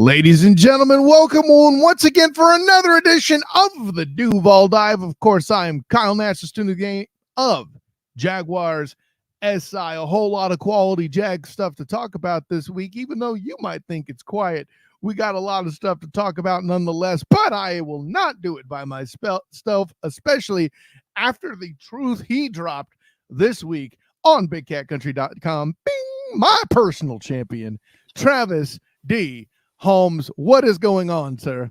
Ladies and gentlemen, welcome on once again for another edition of the Duval Dive. Of course, I am Kyle Nash, the student of the game of Jaguars SI. A whole lot of quality Jag stuff to talk about this week, even though you might think it's quiet. We got a lot of stuff to talk about nonetheless, but I will not do it by myself, especially after the truth he dropped this week on BigCatCountry.com. Bing! My personal champion, Travis D. Holmes. What is going on, sir?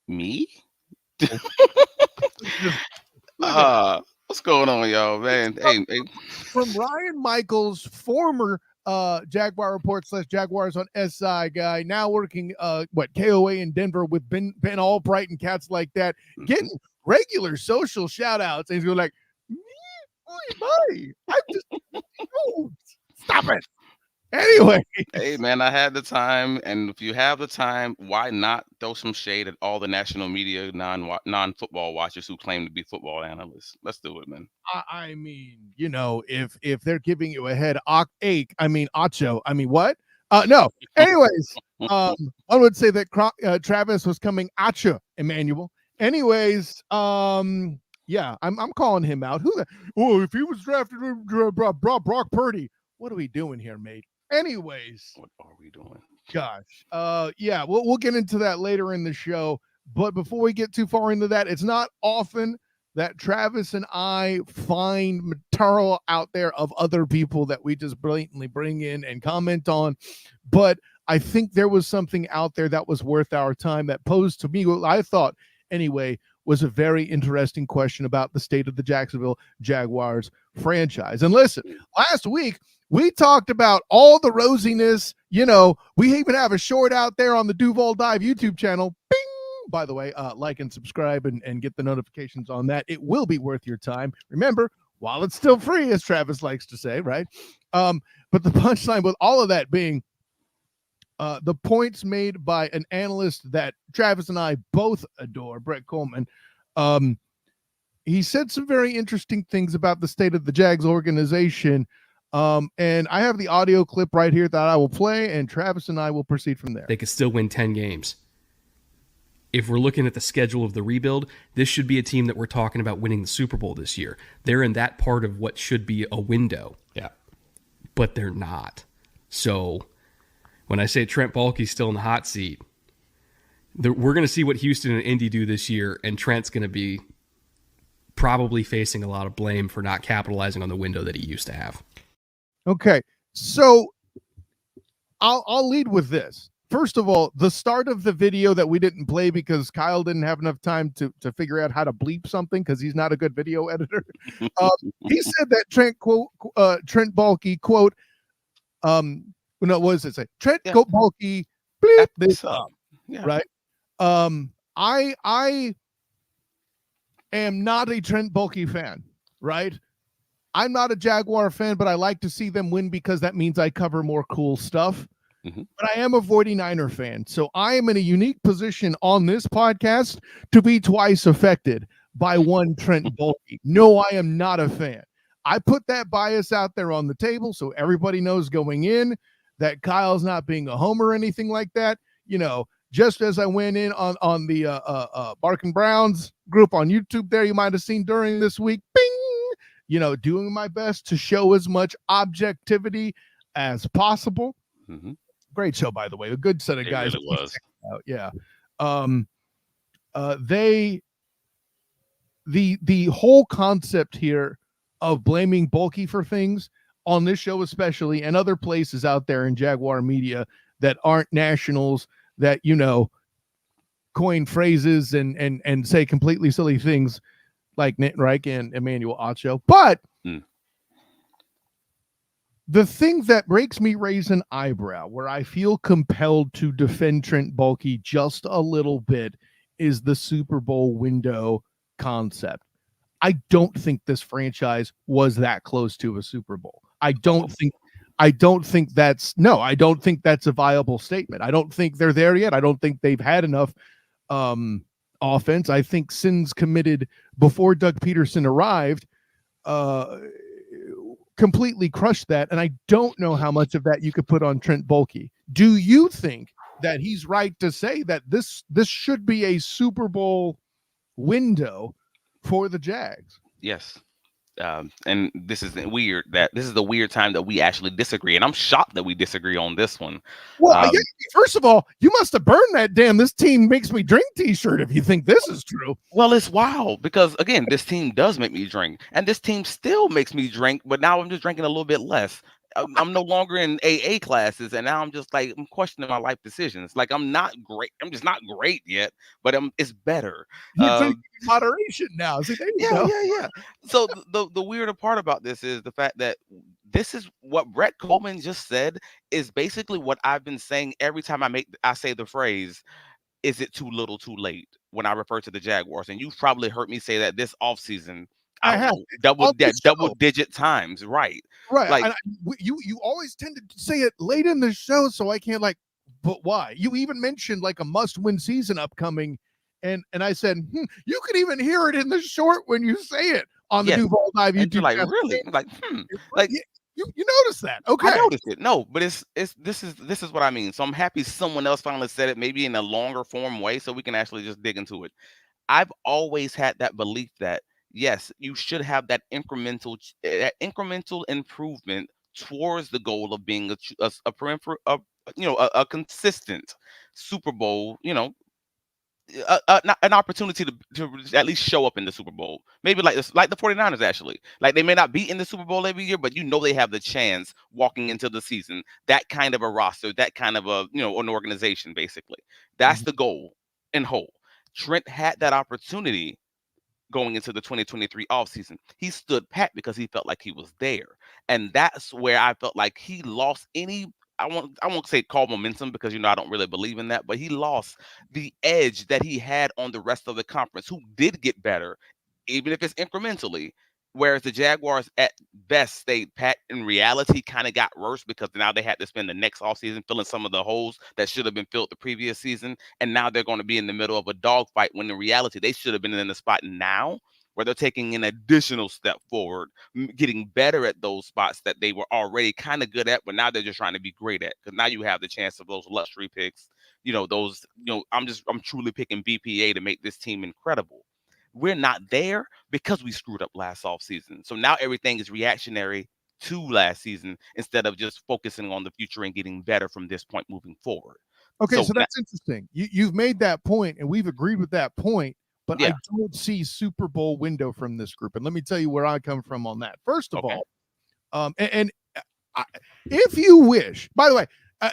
Me? What's going on, y'all, man? Hey. From Ryan Michaels, former Jaguar Report / Jaguars on SI guy, now working KOA in Denver with Ben Albright and cats like that, getting regular social shout outs, and he's going like, I just stop it. Anyway, hey man, I had the time, and if you have the time, why not throw some shade at all the national media non-football watchers who claim to be football analysts? Let's do it, man. I mean, you know, if they're giving you a head ache, I mean, acho, I mean, what? No. Anyways, I would say that Travis was coming at you, Emmanuel. Anyways, yeah, I'm calling him out. If he was drafted, Brock Purdy. What are we doing here, mate? Anyways, what are we doing? Gosh, yeah, we'll get into that later in the show. But before we get too far into that, it's not often that Travis and I find material out there of other people that we just blatantly bring in and comment on. But I think there was something out there that was worth our time that posed to me what I thought, anyway, was a very interesting question about the state of the Jacksonville Jaguars franchise. And listen, last week, we talked about all the rosiness. You know, we even have a short out there on the Duval Dive YouTube channel. Bing! By the way, like and subscribe and get the notifications on that. It will be worth your time. Remember, while it's still free, as Travis likes to say, right? But the punchline with all of that being the points made by an analyst that Travis and I both adore, Brett Coleman. He said some very interesting things about the state of the Jags organization. And I have the audio clip right here that I will play, and Travis and I will proceed from there. They could still win 10 games. If we're looking at the schedule of the rebuild, this should be a team that we're talking about winning the Super Bowl this year. They're in that part of what should be a window. Yeah. But they're not. So when I say Trent Baalke's still in the hot seat, we're going to see what Houston and Indy do this year, and Trent's going to be probably facing a lot of blame for not capitalizing on the window that he used to have. Okay, so I'll lead with this. First of all, the start of the video that we didn't play because Kyle didn't have enough time to figure out how to bleep something because he's not a good video editor. He said that Trent Baalke quote, no, what does it say? Trent Baalke bleep this up, right? I am not a Trent Baalke fan, right? I'm not a Jaguar fan, but I like to see them win because that means I cover more cool stuff. But I am a 49er fan, so I am in a unique position on this podcast to be twice affected by one Trent Baalke. No, I am not a fan. I put that bias out there on the table so everybody knows going in that Kyle's not being a homer or anything like that. You know, just as I went in on the Barking Browns group on YouTube there, you might have seen during this week, bing! You know, doing my best to show as much objectivity as possible. Great show, by the way. A good set of guys. It really was. Yeah. The whole concept here of blaming Baalke for things on this show especially, and other places out there in Jaguar media that aren't nationals that, you know, coin phrases and say completely silly things like Nick Reich and Emmanuel Acho. But the thing that makes me raise an eyebrow, where I feel compelled to defend Trent Baalke just a little bit, is the Super Bowl window concept. I don't think this franchise was that close to a Super Bowl. I don't think that's a viable statement. I don't think they're there yet. I don't think they've had enough offense. I think sins committed before Doug Peterson arrived completely crushed that, and I don't know how much of that you could put on Trent Baalke. Do you think that he's right to say that this should be a Super Bowl window for the Jags. Yes. And this is weird that this is the weird time that we actually disagree, and I'm shocked that we disagree on this one. Well, first of all, you must have burned that damn "This Team Makes Me Drink" T-shirt if you think this is true. Well, it's wild because again, this team does make me drink, and this team still makes me drink, but now I'm just drinking a little bit less. I'm no longer in AA classes, and now I'm just like I'm questioning my life decisions. Like I'm not great. I'm just not great yet, but it's better. You're drinking in moderation now. See, there you go. Yeah. So the weirder part about this is the fact that this is what Brett Coleman just said is basically what I've been saying every time I say the phrase, "Is it too little, too late?" when I refer to the Jaguars, and you've probably heard me say that this offseason. I have double digit times, right? Right. Like you always tend to say it late in the show, so I can't but why? You even mentioned like a must-win season upcoming, and I said, you could even hear it in the short when you say it on the Duval Dive YouTube. You're like, really? Like, like you notice that? Okay, I noticed it. No, but this is what I mean. So I'm happy someone else finally said it, maybe in a longer form way, so we can actually just dig into it. I've always had that belief that yes, you should have that incremental improvement towards the goal of being a consistent Super Bowl, an opportunity to at least show up in the Super Bowl. Maybe like the 49ers actually. Like they may not be in the Super Bowl every year, but they have the chance walking into the season. That kind of a roster, that kind of an organization basically. That's the goal in whole. Trent had that opportunity going into the 2023 offseason. He stood pat because he felt like he was there. And that's where I felt like he lost any I won't say call momentum because I don't really believe in that, but he lost the edge that he had on the rest of the conference who did get better, even if it's incrementally. Whereas the Jaguars at best stayed pat, in reality kind of got worse because now they had to spend the next offseason filling some of the holes that should have been filled the previous season. And now they're going to be in the middle of a dogfight when in reality they should have been in the spot now where they're taking an additional step forward, getting better at those spots that they were already kind of good at, but now they're just trying to be great at. Because now you have the chance of those luxury picks, I'm truly picking BPA to make this team incredible. We're not there because we screwed up last offseason. So now everything is reactionary to last season instead of just focusing on the future and getting better from this point moving forward. Okay, so that's interesting. You've made that point, and we've agreed with that point, but I don't see Super Bowl window from this group. And let me tell you where I come from on that. First of all, if you wish, by the way,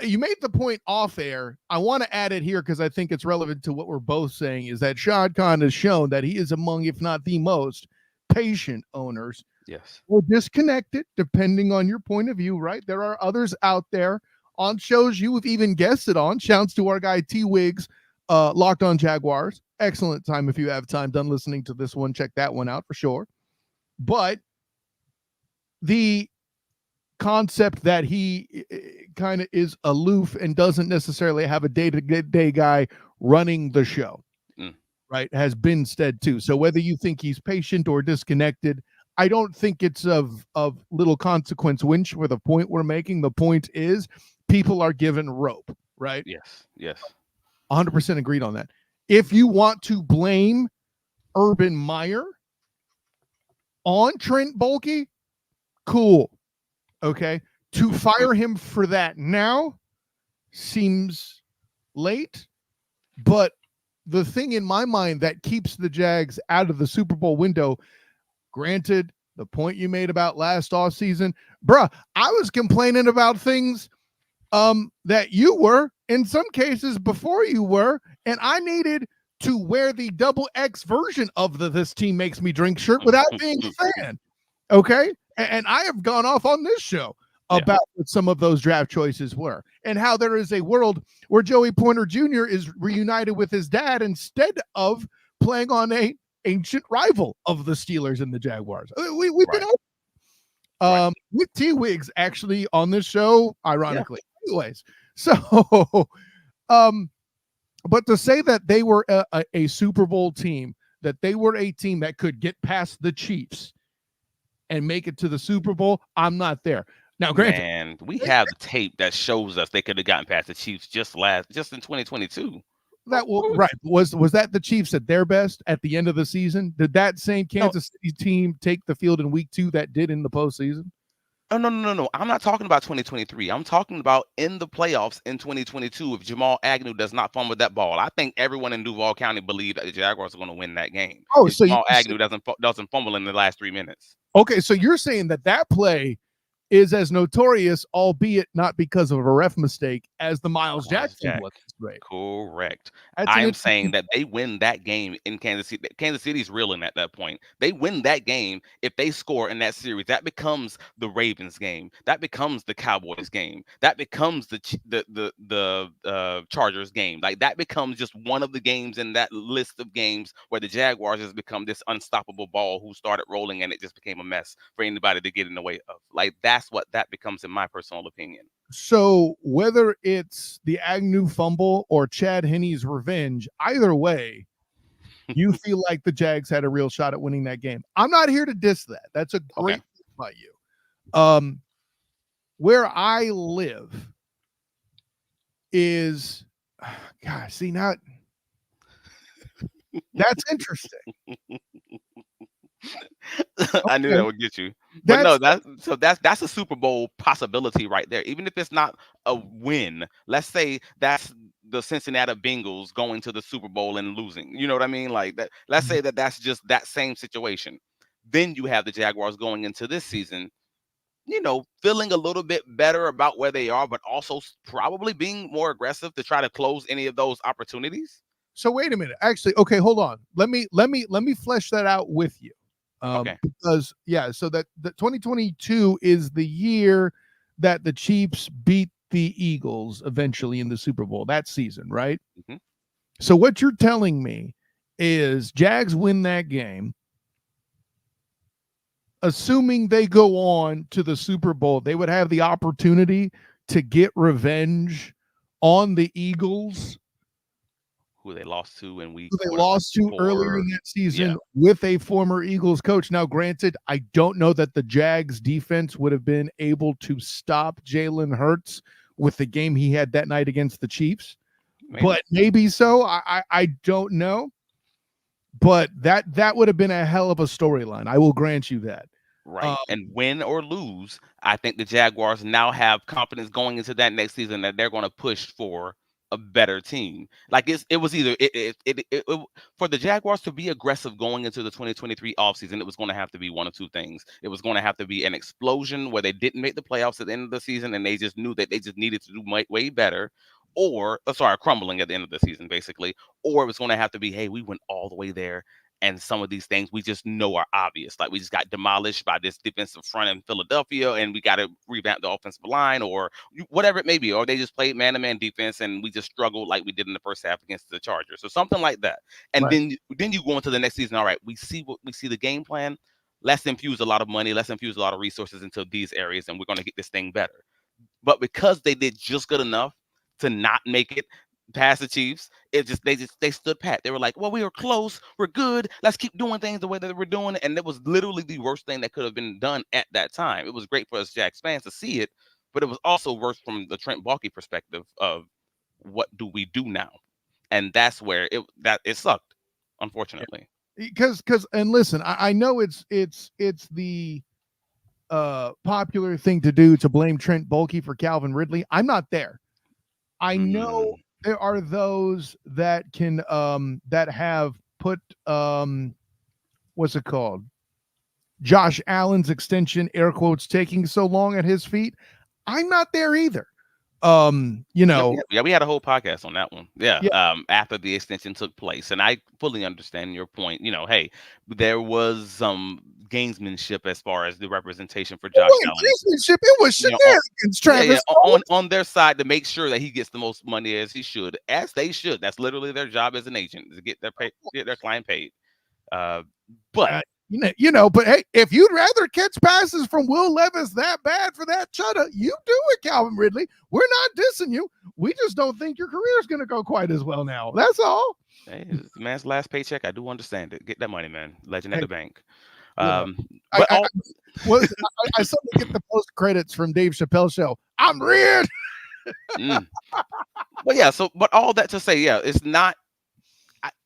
you made the point off air. I want to add it here because I think it's relevant to what we're both saying is that Shad Khan has shown that he is among, if not the most patient owners. Yes. Or disconnected, depending on your point of view, right? There are others out there on shows you have even guested on. Shouts to our guy T Wiggs, Locked On Jaguars. Excellent time if you have time done listening to this one. Check that one out for sure. But the concept that he kind of is aloof and doesn't necessarily have a day-to-day guy running the show, right, has been said too. So whether you think he's patient or disconnected, I don't think it's of little consequence, Winch, for the point we're making. The point is people are given rope, right? Yes. 100% agreed on that. If you want to blame Urban Meyer on Trent Baalke, cool. Okay. To fire him for that now seems late, but the thing in my mind that keeps the Jags out of the Super Bowl window, granted, the point you made about last offseason, bruh, I was complaining about things that you were, in some cases before you were, and I needed to wear the double X version of the This Team Makes Me Drink shirt without being a fan. Okay. And I have gone off on this show about what some of those draft choices were and how there is a world where Joey Pointer Jr. is reunited with his dad instead of playing on a ancient rival of the Steelers and the Jaguars. We've been with T Wiggs actually on this show, ironically. Anyways, so but to say that they were a Super Bowl team, that they were a team that could get past the Chiefs and make it to the Super Bowl, I'm not there. Now, granted, Man, we have the tape that shows us they could have gotten past the Chiefs just in 2022. that will right was that the Chiefs at their best at the end of the season? Did that same No, Kansas City team take the field in week 2 that did in the postseason? oh, no. I'm not talking about 2023. I'm talking about in the playoffs in 2022. If Jamal Agnew does not fumble that ball, I think everyone in Duval County believed that the Jaguars are going to win that game. Oh, If so Jamal Agnew doesn't fumble in the last 3 minutes. okay, so you're saying that play is as notorious, albeit not because of a ref mistake, as the Miles Jackson was. Right. Correct. That's I am saying that they win that game in Kansas City. Kansas City's reeling at that point. They win that game if they score in that series. That becomes the Ravens game. That becomes the Cowboys game. That becomes the Chargers game. Like that becomes just one of the games in that list of games where the Jaguars has become this unstoppable ball who started rolling and it just became a mess for anybody to get in the way of. Like that's what that becomes in my personal opinion. So whether it's the Agnew fumble or Chad Henney's revenge, either way, you feel like the Jags had a real shot at winning that game. I'm not here to diss that. That's a great thing by you. Where I live is, gosh, see now, that's interesting. I knew that would get you. But no, that's a Super Bowl possibility right there. Even if it's not a win, let's say that's the Cincinnati Bengals going to the Super Bowl and losing. You know what I mean? Like that. Let's say that's just that same situation. Then you have the Jaguars going into this season, feeling a little bit better about where they are, but also probably being more aggressive to try to close any of those opportunities. So wait a minute. Actually, okay, hold on. Let me flesh that out with you. Okay. Because so that the 2022 is the year that the Chiefs beat the Eagles eventually in the Super Bowl that season, right? Mm-hmm. So what you're telling me is Jags win that game. Assuming they go on to the Super Bowl, they would have the opportunity to get revenge on the Eagles, who they lost to in week. Who they lost to earlier in that season with a former Eagles coach. Now, granted, I don't know that the Jags defense would have been able to stop Jalen Hurts with the game he had that night against the Chiefs, but maybe so. I don't know. But that would have been a hell of a storyline. I will grant you that. Right. And win or lose, I think the Jaguars now have confidence going into that next season that they're going to push for a better team. Like it was either for the Jaguars to be aggressive going into the 2023 offseason, it was going to have to be one of two things. It was going to have to be an explosion where they didn't make the playoffs at the end of the season and they just knew that they just needed to do way better, or crumbling at the end of the season, basically. Or it was going to have to be, hey, we went all the way there. And some of these things we just know are obvious. Like we just got demolished by this defensive front in Philadelphia and we got to revamp the offensive line or whatever it may be. Or they just played man-to-man defense and we just struggled like we did in the first half against the Chargers or something like that. And then you go into the next season. All right, we see the game plan. Let's infuse a lot of money. Let's infuse a lot of resources into these areas and we're going to get this thing better. But because they did just good enough to not make it past the Chiefs, they stood pat. They were like, well, we were close, we're good, let's keep doing things the way that we're doing it. And it was literally the worst thing that could have been done at that time. It was great for us Jags fans to see it, but it was also worse from the Trent Baalke perspective of what do we do now? And that's where it sucked, unfortunately. Because and listen, I know it's the popular thing to do to blame Trent Baalke for Calvin Ridley. I'm not there. I know there are those that can that have put what's it called? Josh Allen's extension, air quotes, taking so long at his feet. I'm not there either. Yeah, we had a whole podcast on that one. After the extension took place, and I fully understand your point. Hey, there was some gamesmanship as far as the representation for Josh Allen. Gamesmanship, it was shenanigans, Travis. On their side to make sure that he gets the most money as he should, as they should. That's literally their job as an agent, to get their client paid. But but hey, if you'd rather catch passes from Will Levis that bad for that cheddar, you do it, Calvin Ridley. We're not dissing you. We just don't think your career is going to go quite as well now. That's all. Hey, it's the man's last paycheck. I do understand it. Get that money, man. Legend at the bank. Um, I, but I, all, I suddenly get the post credits from Dave Chappelle show. I'm red. mm. But yeah, but all that to say, yeah, it's not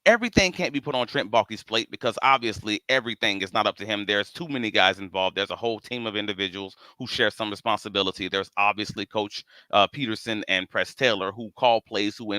everything can't be put on Trent Baalke's plate because obviously everything is not up to him. There's too many guys involved. There's a whole team of individuals who share some responsibility. There's obviously Coach Peterson and Press Taylor who call plays, who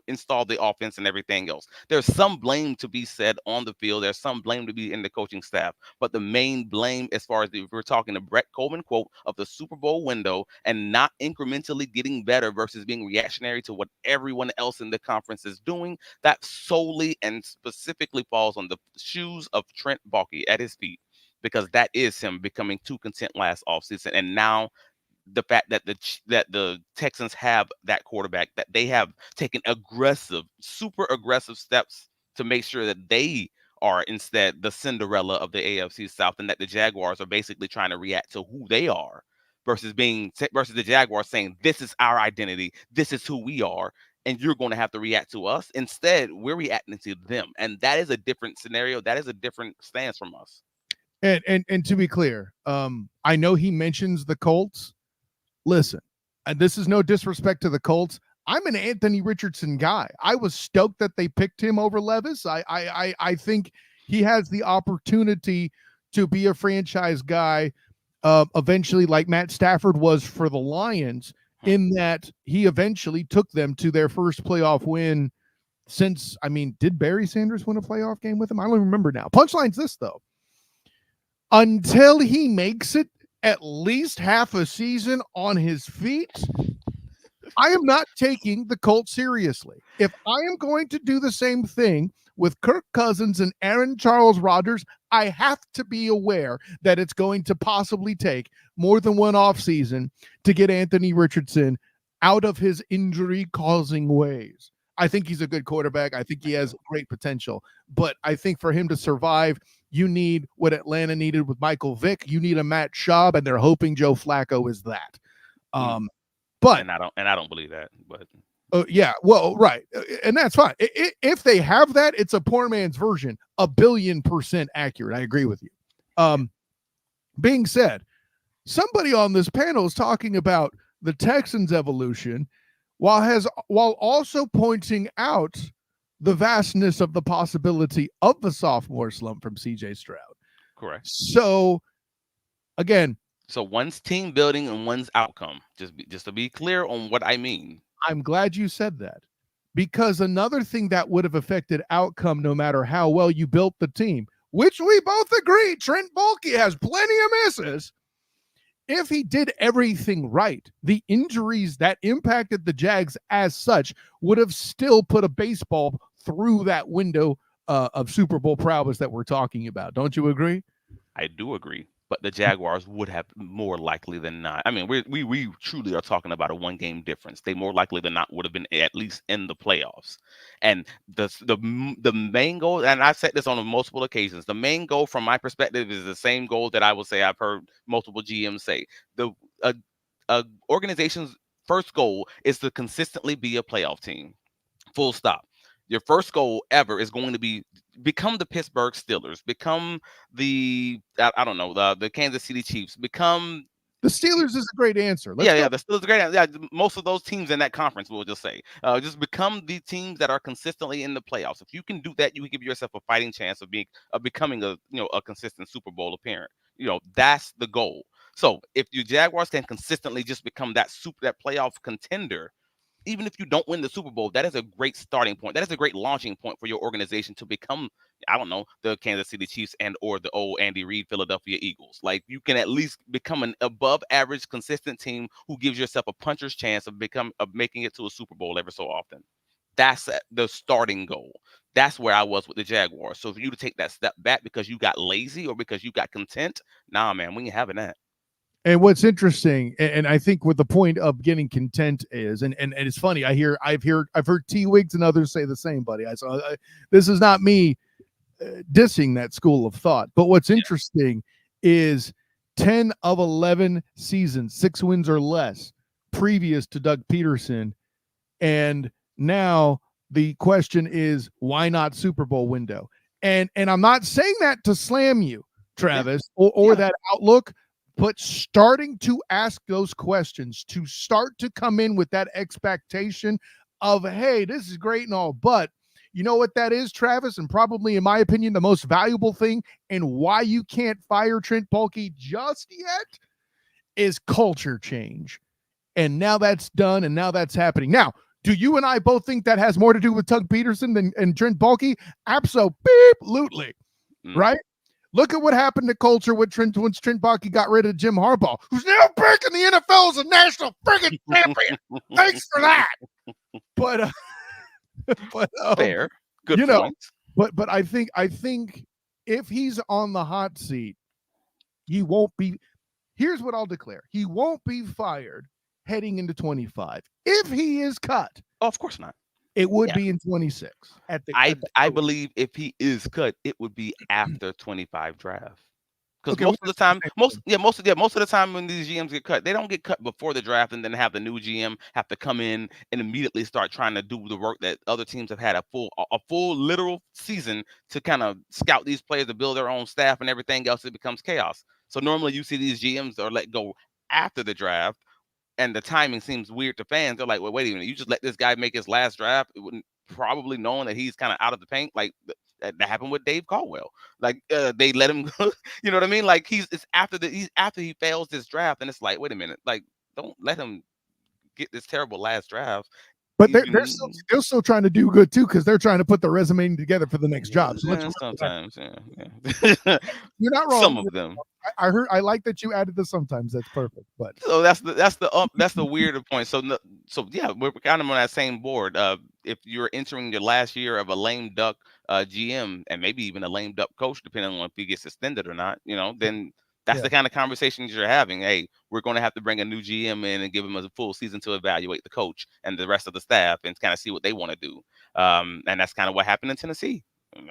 install the offense and everything else. There's some blame to be said on the field. There's some blame to be in the coaching staff. But the main blame, as far as if we're talking the Brett Coleman quote of the Super Bowl window and not incrementally getting better versus being reactionary to what everyone else in the conference is doing, that solely and specifically falls on the shoes of Trent Baalke at his feet, because that is him becoming too content last offseason. And now the fact that the Texans have that quarterback, that they have taken super aggressive steps to make sure that they are instead the Cinderella of the AFC South, and that the Jaguars are basically trying to react to who they are versus the Jaguars saying, this is our identity, this is who we are, and you're going to have to react to us. Instead, we're reacting to them, and that is a different scenario. That is a different stance from us. And to be clear, I know he mentions the Colts. Listen, and this is no disrespect to the Colts. I'm an Anthony Richardson guy. I was stoked that they picked him over Levis. I think he has the opportunity to be a franchise guy eventually, like Matt Stafford was for the Lions, in that he eventually took them to their first playoff win since, did Barry Sanders win a playoff game with him? I don't remember now. Punchline's this, though. Until he makes it at least half a season on his feet, I am not taking the Colts seriously. If I am going to do the same thing with Kirk Cousins and Aaron Charles Rodgers, I have to be aware that it's going to possibly take more than one offseason to get Anthony Richardson out of his injury-causing ways. I think he's a good quarterback. I think he has great potential. But I think for him to survive, you need what Atlanta needed with Michael Vick. You need a Matt Schaub, and they're hoping Joe Flacco is that. But and I don't believe that. But yeah, well, right, and that's fine. If they have that, it's a poor man's version, 1,000,000,000% accurate. I agree with you. Being said, somebody on this panel is talking about the Texans' evolution, while also pointing out the vastness of the possibility of the sophomore slump from CJ Stroud. Correct. So, again, one's team building and one's outcome. Just to be clear on what I mean. I'm glad you said that, because another thing that would have affected outcome, no matter how well you built the team, which we both agree, Trent Baalke has plenty of misses. If he did everything right, the injuries that impacted the Jags as such would have still put a baseball through that window of Super Bowl prowess that we're talking about. Don't you agree? I do agree, but the Jaguars would have more likely than not. I mean, we truly are talking about a one-game difference. They more likely than not would have been at least in the playoffs. And the main goal, and I've said this on multiple occasions, the main goal from my perspective is the same goal that I will say I've heard multiple GMs say. The organization's first goal is to consistently be a playoff team. Full stop. Your first goal ever is going to be become the Pittsburgh Steelers, become the Kansas City Chiefs, become the Steelers is a great answer. The Steelers are great. Yeah, most of those teams in that conference, we'll just say, just become the teams that are consistently in the playoffs. If you can do that, you can give yourself a fighting chance of becoming a consistent Super Bowl appearance. That's the goal. So if your Jaguars can consistently just become that playoff contender, even if you don't win the Super Bowl, that is a great starting point. That is a great launching point for your organization to become, the Kansas City Chiefs and or the old Andy Reid Philadelphia Eagles. Like, you can at least become an above average, consistent team who gives yourself a puncher's chance of making it to a Super Bowl every so often. That's the starting goal. That's where I was with the Jaguars. So for you to take that step back because you got lazy or because you got content, nah, man, we ain't having that. And what's interesting, and I think what the point of getting content is, and it's funny, I've heard T. Wiggs and others say the same, buddy. This is not me dissing that school of thought, but what's interesting is 10 of 11 seasons, 6 wins or less, previous to Doug Peterson, and now the question is, why not Super Bowl window? And I'm not saying that to slam you, Yeah. Travis, or Yeah. that outlook, but starting to ask those questions, to start to come in with that expectation of, hey, this is great and all, but you know what that is, Travis, and probably, in my opinion, the most valuable thing and why you can't fire Trent Baalke just yet is culture change. And now that's done, and now that's happening. Now, do you and I both think that has more to do with Tug Peterson than and Trent Baalke? Absolutely. Mm. Right? Look at what happened to culture with Trent once Trent Baalke got rid of Jim Harbaugh, who's now back in the NFL as a national friggin' champion. Thanks for that. But Fair. Good you know, point. but I think if he's on the hot seat, he won't be. Here's what I'll declare: he won't be fired heading into 25. If he is cut, Oh, of course not. it would Yeah. be in 26. I believe if he is cut, it would be after 25 draft. Because Okay, most of the time, most of the time when these GMs get cut, they don't get cut before the draft and then have the new GM have to come in and immediately start trying to do the work that other teams have had a full literal season to kind of scout these players, to build their own staff and everything else. It becomes chaos. So normally you see these GMs are let go after the draft, and the timing seems weird to fans. They're like, well, wait a minute, you just let this guy make his last draft, it wouldn't probably knowing that he's kind of out of the paint. Like that happened with Dave Caldwell. Like they let him go. You know what I mean? Like it's after he fails this draft, and it's like, wait a minute, like don't let him get this terrible last draft. But He's they're still trying to do good too, because they're trying to put the resume together for the next job. So let's sometimes, yeah. You're not wrong. Some of them. I heard. I like that you added the sometimes. That's perfect. But So that's the weirder point. So yeah, we're kind of on that same board. If you're entering your last year of a lame duck GM and maybe even a lame duck coach, depending on if he gets suspended or not, then that's the kind of conversations you're having. Hey, we're going to have to bring a new GM in and give him a full season to evaluate the coach and the rest of the staff and kind of see what they want to do. And that's kind of what happened in Tennessee.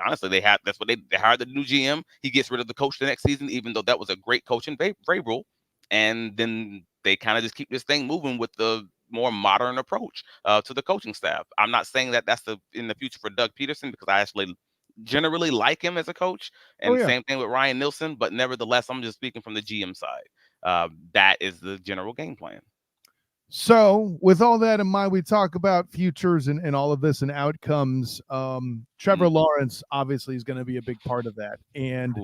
Honestly, that's what they hired the new GM. He gets rid of the coach the next season, even though that was a great coach in Vrabel. And then they kind of just keep this thing moving with the more modern approach to the coaching staff. I'm not saying that that's in the future for Doug Peterson, because I actually generally like him as a coach, and same thing with Ryan Nielsen. But nevertheless, I'm just speaking from the GM side. That is the general game plan. So, with all that in mind, we talk about futures and all of this and outcomes. Trevor Lawrence obviously is going to be a big part of that. And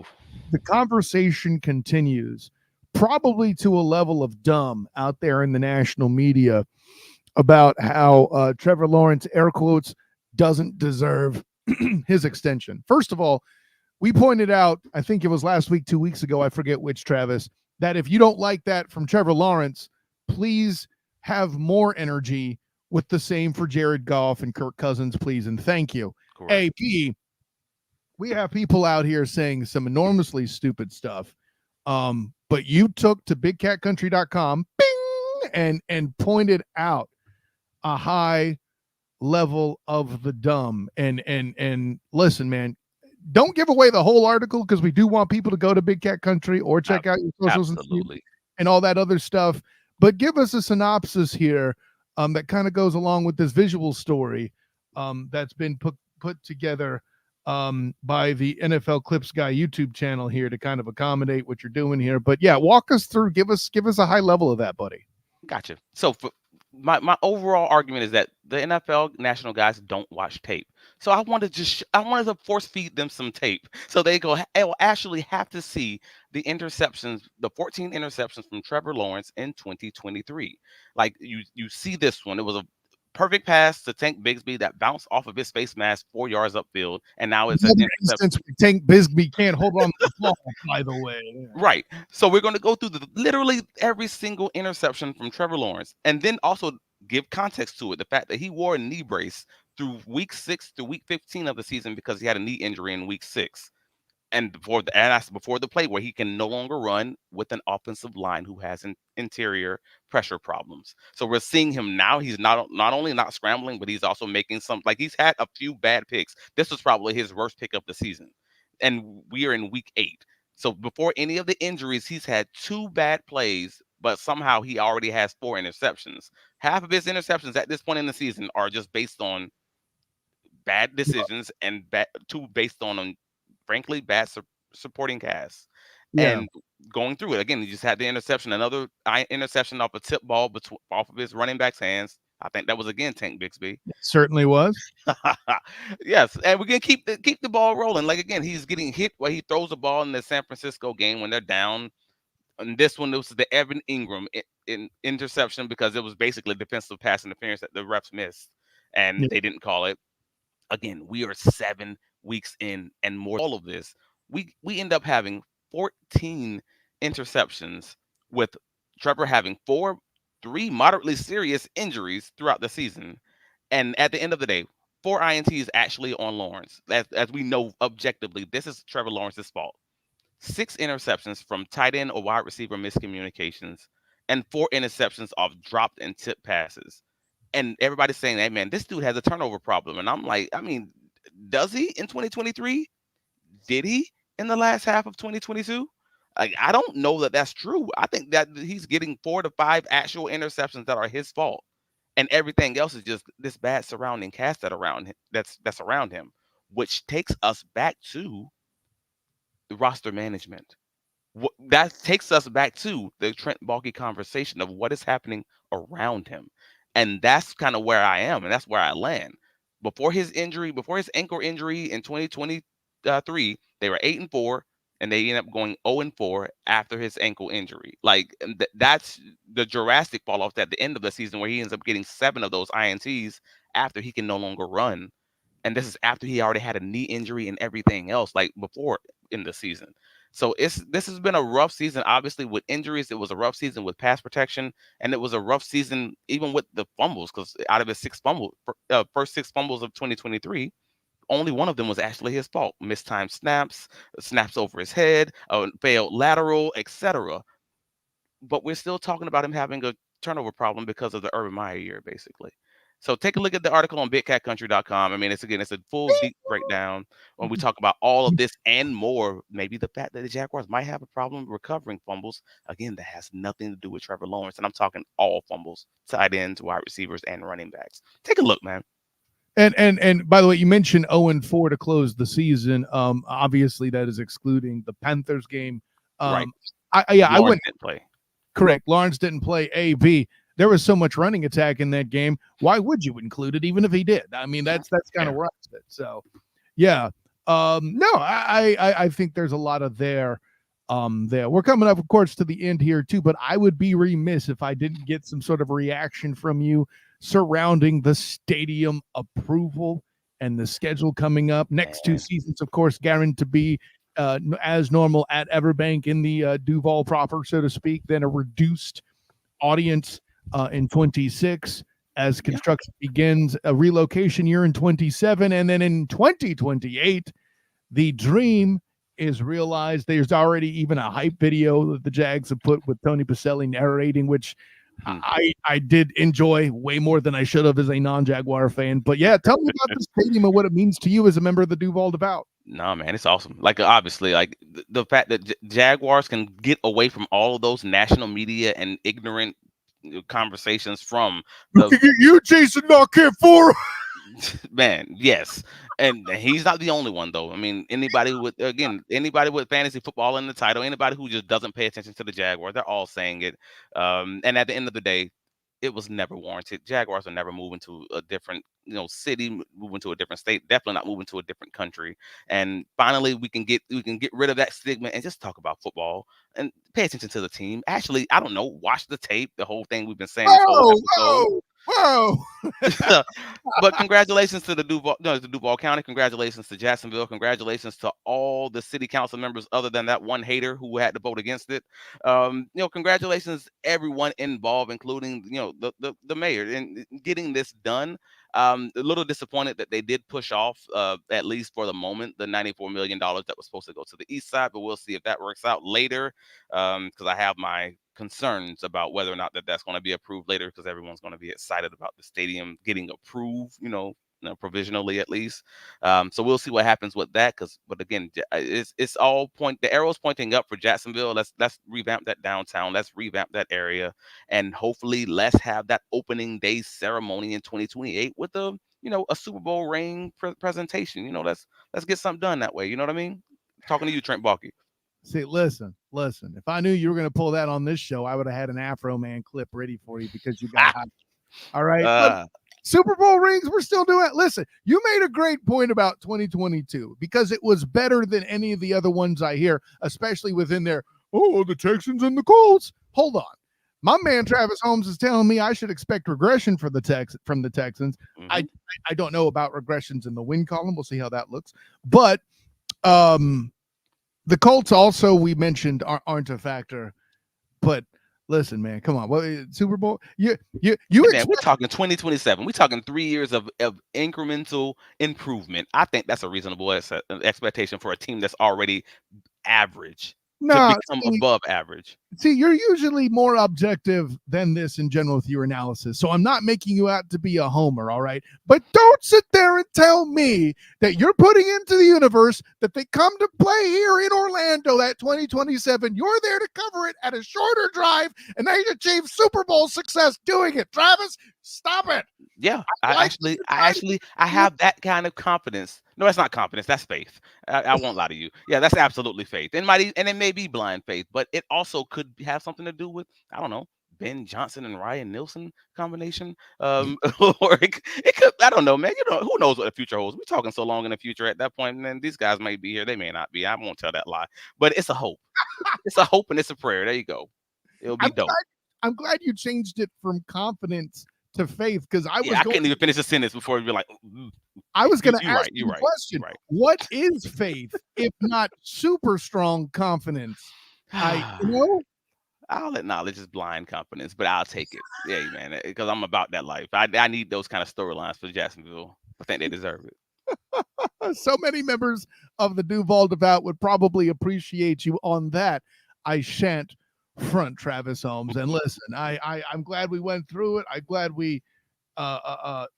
the conversation continues, probably to a level of dumb out there in the national media, about how Trevor Lawrence, air quotes, doesn't deserve his extension. First of all, we pointed out, I think it was last week, 2 weeks ago, I forget which, Travis, that if you don't like that from Trevor Lawrence, please have more energy with the same for Jared Goff and Kirk Cousins, please, and thank you. Correct. AP, we have people out here saying some enormously stupid stuff, but you took to bigcatcountry.com and pointed out a high level of the dumb. And listen, man, don't give away the whole article, because we do want people to go to Big Cat Country or check out your socials and all that other stuff. But give us a synopsis here that kind of goes along with this visual story that's been put together by the NFL Clips Guy YouTube channel here to kind of accommodate what you're doing here. But yeah, walk us through. Give us a high level of that, buddy. Gotcha. So for my overall argument is that the NFL national guys don't watch tape. So I wanted to force feed them some tape, so they'll actually have to see the interceptions, the 14 interceptions from Trevor Lawrence in 2023. Like you see this one, it was a perfect pass to Tank Bigsby that bounced off of his face mask 4 yards upfield, and now it's an interception. Tank Bigsby can't hold on to the ball, by the way. Right. So we're going to go through literally every single interception from Trevor Lawrence, and then also give context to it. The fact that he wore a knee brace through week 6 to week 15 of the season because he had a knee injury in week 6. And before the play where he can no longer run with an offensive line who has interior pressure problems. So we're seeing him now. He's not only not scrambling, but he's also making he's had a few bad picks. This was probably his worst pick of the season. And we are in week 8. So before any of the injuries, he's had 2 bad plays, but somehow he already has 4 interceptions. Half of his interceptions at this point in the season are just based on bad decisions, and 2 based on frankly bad supporting cast. Yeah, And going through it again, he just had the interception, another interception off a tip ball off of his running back's hands. I think that was again Tank Bixby. it certainly was. Yes, and we're gonna keep the ball rolling. Like again, he's getting hit where he throws the ball in the San Francisco game when they're down. And this one, it was the Evan Ingram in interception because it was basically defensive pass interference that the refs missed, and Yeah. they didn't call it. Again, we are 7 weeks in, and more all of this, we end up having 14 interceptions with Trevor having three moderately serious injuries throughout the season. And at the end of the day, 4 INTs actually on Lawrence. As we know objectively, this is Trevor Lawrence's fault. 6 interceptions from tight end or wide receiver miscommunications, and 4 interceptions off dropped and tipped passes. And everybody's saying, hey, man, this dude has a turnover problem. And I'm like, I mean, does he in 2023? Did he in the last half of 2022? Like, I don't know that that's true. I think that he's getting 4 to 5 actual interceptions that are his fault, and everything else is just this bad surrounding cast that's around him, which takes us back to the roster management. That takes us back to the Trent Baalke conversation of what is happening around him. And that's kind of where I am, and that's where I land. Before his ankle injury in 2023, they were 8-4, and they ended up going 0-4 after his ankle injury. Like that's the drastic fall off at the end of the season where he ends up getting 7 of those INTs after he can no longer run. And this is after he already had a knee injury and everything else, like before in the season. So this has been a rough season. Obviously, with injuries, it was a rough season with pass protection, and it was a rough season even with the fumbles. Because out of his first 6 fumbles of 2023, only one of them was actually his fault. Mistimed snaps, snaps over his head, failed lateral, etc. But we're still talking about him having a turnover problem because of the Urban Meyer year, basically. So take a look at the article on BigCatCountry.com. I mean, it's a full deep breakdown when we talk about all of this and more. Maybe the fact that the Jaguars might have a problem recovering fumbles. Again, that has nothing to do with Trevor Lawrence, and I'm talking all fumbles, tight ends, wide receivers, and running backs. Take a look, man. And by the way, you mentioned 0-4 to close the season. Obviously that is excluding the Panthers game. Right. I wouldn't didn't play. correct. Lawrence didn't play AB. There was so much running attack in that game. Why would you include it, even if he did? I mean, that's kind of where I sit. So, yeah. No, I think there's a lot of there. We're coming up, of course, to the end here too. But I would be remiss if I didn't get some sort of reaction from you surrounding the stadium approval and the schedule coming up. Next 2 seasons, of course, guaranteed to be as normal at Everbank in the Duval proper, so to speak. Then a reduced audience in 26 as construction begins, a relocation year in 27, and then in 2028 the dream is realized. There's already even a hype video that the Jags have put with Tony Pacelli narrating, which I did enjoy way more than I should have as a non-Jaguar fan. But yeah, tell me about the stadium and what it means to you as a member of the Duval Devout. No, man, it's awesome. Like obviously, like the fact that Jaguars can get away from all of those national media and ignorant conversations from you Jason Knockhead for man, yes. And he's not the only one though. I mean, anybody with fantasy football in the title, anybody who just doesn't pay attention to the Jaguars, they're all saying it. And at the end of the day, it was never warranted. Jaguars are never moving to a different, city, moving to a different state, definitely not moving to a different country. And finally we can get rid of that stigma and just talk about football and pay attention to the team. Actually, I don't know, watch the tape, the whole thing we've been saying this whole episode. Whoa. But congratulations to the Duval County. Congratulations to Jacksonville. Congratulations to all the city council members, other than that one hater who had to vote against it. Congratulations everyone involved, including the mayor, in getting this done. A little disappointed that they did push off, at least for the moment, the $94 million that was supposed to go to the east side, but we'll see if that works out later. Because I have my concerns about whether or not that's going to be approved later, because everyone's going to be excited about the stadium getting approved, provisionally at least. So we'll see what happens with that. But again, it's all the arrow's pointing up for Jacksonville. Let's revamp that downtown. Let's revamp that area, and hopefully let's have that opening day ceremony in 2028 with a Super Bowl ring presentation. Let's get something done that way. You know what I mean? Talking to you, Trent Baalke. See, listen. If I knew you were going to pull that on this show, I would have had an Afro Man clip ready for you because you got hot. All right. But Super Bowl rings, we're still doing it. Listen, you made a great point about 2022 because it was better than any of the other ones I hear, especially within there. Oh, the Texans and the Colts. Hold on. My man Travis Holmes is telling me I should expect regression from the Texans. I don't know about regressions in the win column. We'll see how that looks. But the Colts also, we mentioned, aren't a factor. But listen, man, come on. What Super Bowl? Man, we're talking 2027. We're talking 3 years of incremental improvement. I think that's a reasonable expectation for a team that's already average to become above average. See, you're usually more objective than this in general with your analysis. So I'm not making you out to be a homer, all right? But don't sit there and tell me that you're putting into the universe that they come to play here in Orlando at 2027. You're there to cover it at a shorter drive, and they achieve Super Bowl success doing it. Travis, stop it. Yeah, I have that kind of confidence. No, that's not confidence. That's faith. I won't lie to you. Yeah, that's absolutely faith. And it may be blind faith, but it also could have something to do with, I don't know, Ben Johnson and Ryan Nielsen combination. Or it could, I don't know, man. Who knows what the future holds? We're talking so long in the future at that point, and then these guys may be here. They may not be. I won't tell that lie. But it's a hope. It's a hope and it's a prayer. There you go. It'll be dope. I'm glad you changed it from confidence to faith because I couldn't even finish the sentence before you'd be like, I was going to ask you a question. What is faith if not super strong confidence? I'll acknowledge it's blind confidence, but I'll take it. Yeah, man, because I'm about that life. I need those kind of storylines for Jacksonville. I think they deserve it. So many members of the Duval Devout would probably appreciate you on that. I shan't front, Travis Holmes. And listen, I'm glad we went through it. I'm glad we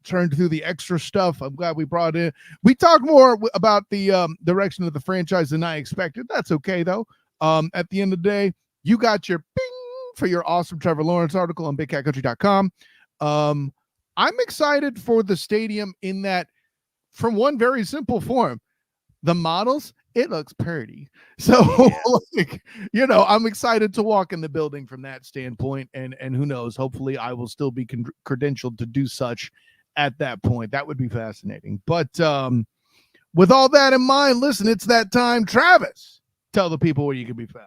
turned through the extra stuff. I'm glad we brought in. We talked more about the direction of the franchise than I expected. That's okay though. At the end of the day, you got your bing for your awesome Trevor Lawrence article on BigCatCountry.com. I'm excited for the stadium in that, from one very simple form, the models, it looks pretty. So, I'm excited to walk in the building from that standpoint. And who knows, hopefully I will still be credentialed to do such at that point. That would be fascinating. But with all that in mind, listen, it's that time. Travis, tell the people where you can be found.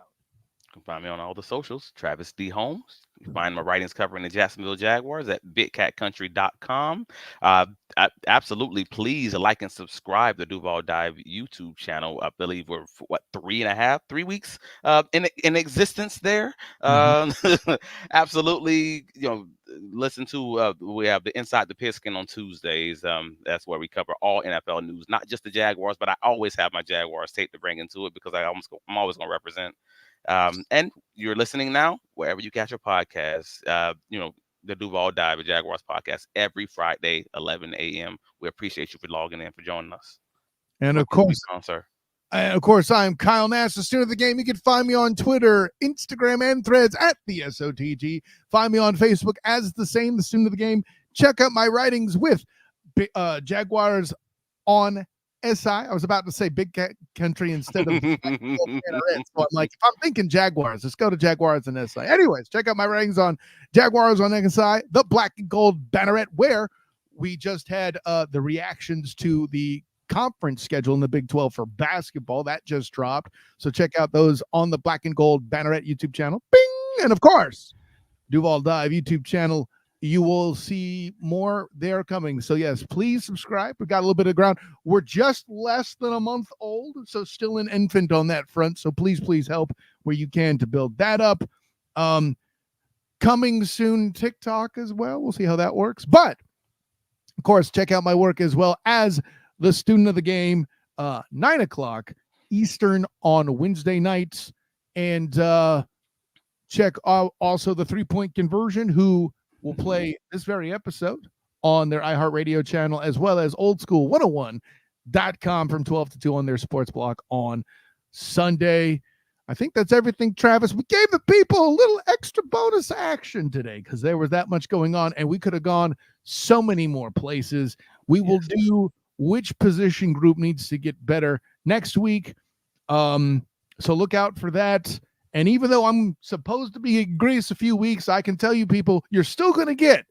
You can find me on all the socials, Travis D. Holmes. You can find my writings covering the Jacksonville Jaguars at BigCatCountry.com. Absolutely, please like and subscribe to the Duval Dive YouTube channel. I believe we're 3 weeks in existence there. Absolutely, listen to we have the Inside the Pigskin on Tuesdays. That's where we cover all NFL news, not just the Jaguars, but I always have my Jaguars tape to bring into it because I'm always going to represent. And you're listening now wherever you catch your podcasts. The Duval Dive, a Jaguars podcast, every Friday, 11 a.m. We appreciate you for logging in, for joining us. And of course, I'm Kyle Nash, the student of the game. You can find me on Twitter, Instagram, and Threads at the SOTG. Find me on Facebook as the student of the game. Check out my writings with Jaguars on SI. I was about to say Big Cat Country instead of so I'm like, if I'm thinking Jaguars, let's go to Jaguars and SI. Anyways, check out my ratings on Jaguars on SI, the Black and Gold Banneret, where we just had the reactions to the conference schedule in the Big 12 for basketball. That just dropped. So check out those on the Black and Gold Banneret YouTube channel. Bing! And of course, Duval Dive YouTube channel. You will see more there coming. So yes, please subscribe. We got a little bit of ground. We're just less than a month old, so still an infant on that front. So please help where you can to build that up. Coming soon, TikTok as well. We'll see how that works. But of course, check out my work as well as the student of the game, 9:00 Eastern on Wednesday nights. And check out also the 3-point conversion, who will play this very episode on their iHeartRadio channel, as well as oldschool101.com from 12 to 2 on their sports block on Sunday. I think that's everything, Travis. We gave the people a little extra bonus action today because there was that much going on, and we could have gone so many more places. We will do which position group needs to get better next week. So look out for that. And even though I'm supposed to be in Greece a few weeks, I can tell you people, you're still going to get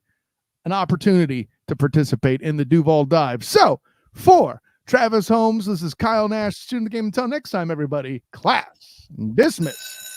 an opportunity to participate in the Duval dive. So for Travis Holmes, this is Kyle Nash, student of the game. Until next time, everybody, class dismissed.